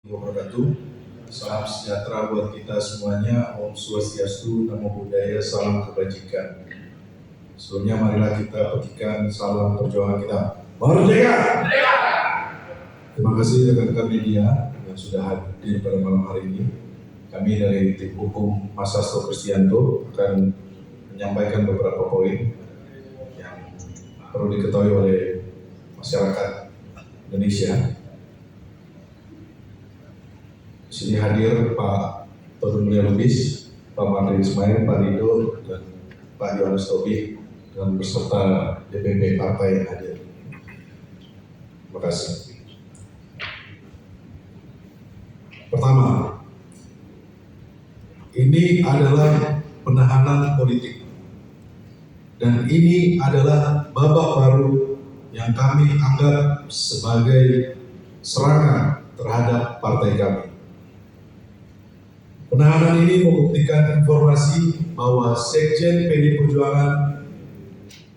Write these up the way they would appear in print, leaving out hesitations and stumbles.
Wabarakatuh. Salam sejahtera buat kita semuanya. Om Swastiastu, Namo Buddhaya, salam kebajikan. Sebelumnya marilah kita petikan salam perjuangan kita. Merdeka! Terima kasih rekan-rekan media yang sudah hadir pada malam hari ini. Kami dari tim hukum Mas Hasto Kristianto akan menyampaikan beberapa poin yang perlu diketahui oleh masyarakat Indonesia. Di sini hadir Pak Todung Mulia Lubis, Pak Martin Ismail, Pak Rido, dan Pak Yohanes Tobih, dan beserta DPP partai yang hadir. Terima kasih. Pertama, ini adalah penahanan politik, dan ini adalah babak baru yang kami anggap sebagai serangan terhadap partai kami. Penahanan ini membuktikan informasi bahwa Sekjen PDI Perjuangan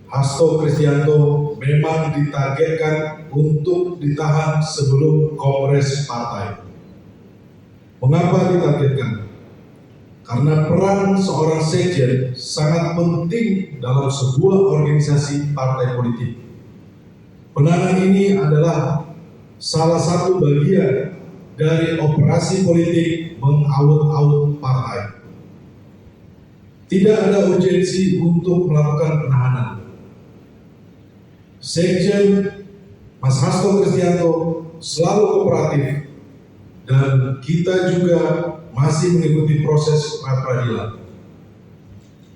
Hasto Kristianto memang ditargetkan untuk ditahan sebelum kongres partai. Mengapa ditargetkan? Karena peran seorang sekjen sangat penting dalam sebuah organisasi partai politik. Penahanan ini adalah salah satu bagian dari operasi politik mengaut-aut partai. Tidak ada urgensi untuk melakukan penahanan. Sekjen Mas Hasto Kristianto selalu kooperatif dan kita juga masih mengikuti proses pra-peradilan.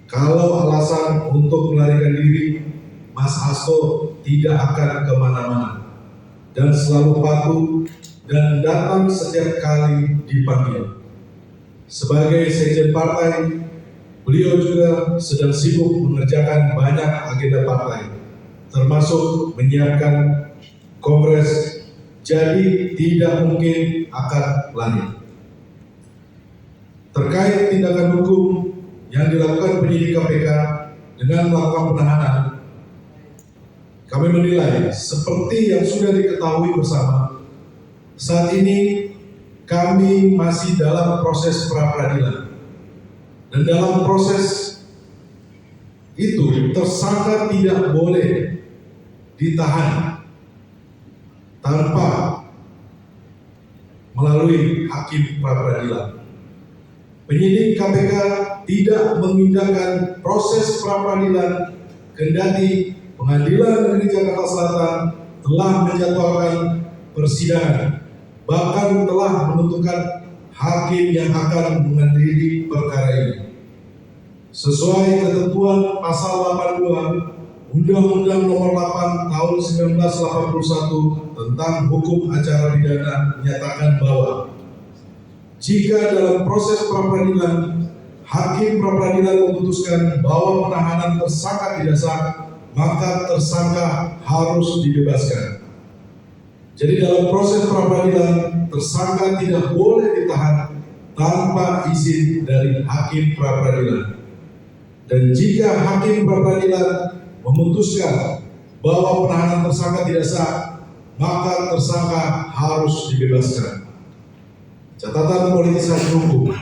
Kalau alasan untuk melarikan diri, Mas Hasto tidak akan kemana-mana dan selalu patuh dan datang setiap kali dipanggil. Sebagai sekjen partai, beliau juga sedang sibuk mengerjakan banyak agenda partai, termasuk menyiapkan kongres, jadi tidak mungkin akan lari. Terkait tindakan hukum yang dilakukan penyidik KPK dengan melakukan penahanan, kami menilai seperti yang sudah diketahui bersama, saat ini kami masih dalam proses pra-peradilan, dan dalam proses itu tersangka tidak boleh ditahan tanpa melalui hakim pra-peradilan. Penyidik KPK tidak memindahkan proses pra-peradilan kendati Pengadilan Negeri Jakarta Selatan telah menjadwalkan persidangan, bahkan telah menentukan hakim yang akan mengadili perkara ini. Sesuai ketentuan pasal 82 Undang-Undang Nomor 8 Tahun 1981 tentang Hukum Acara Pidana menyatakan bahwa jika dalam proses pra-peradilan hakim pra-peradilan memutuskan bahwa penahanan tersangka tidak sah, maka tersangka harus dibebaskan. Jadi dalam proses pra-peradilan, tersangka tidak boleh ditahan tanpa izin dari hakim pra-peradilan. Dan jika hakim pra-peradilan memutuskan bahwa penahanan tersangka tidak sah, maka tersangka harus dibebaskan. Catatan politisasi hukum.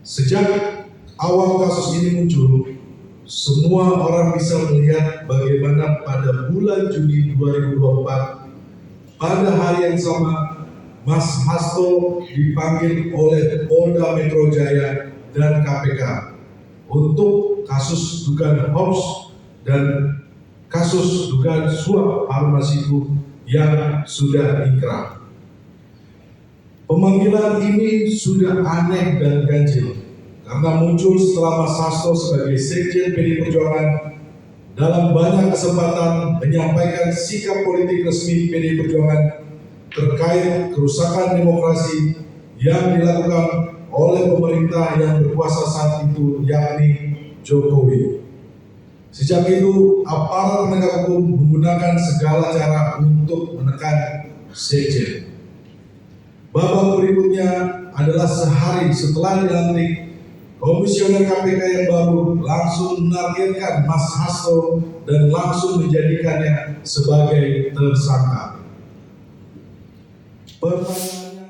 Sejak awal kasus ini muncul, semua orang bisa melihat bagaimana pada bulan Juni 2024, pada hari yang sama, Mas Hasto dipanggil oleh Polda Metro Jaya dan KPK untuk kasus dugaan hoax dan kasus dugaan suap Harun Masiku yang sudah inkrah. Pemanggilan ini sudah aneh dan ganjil karena muncul setelah Mas Hasto sebagai Sekjen PDI Perjuangan dalam banyak kesempatan menyampaikan sikap politik resmi PDI Perjuangan terkait kerusakan demokrasi yang dilakukan oleh pemerintah yang berkuasa saat itu, yakni Jokowi. Sejak itu, aparat penegak hukum menggunakan segala cara untuk menekan Sekjen. Babak berikutnya adalah sehari setelah dilantik, Komisioner KPK yang baru langsung menargetkan Mas Hasto dan langsung menjadikannya sebagai tersangka. Pertanyaannya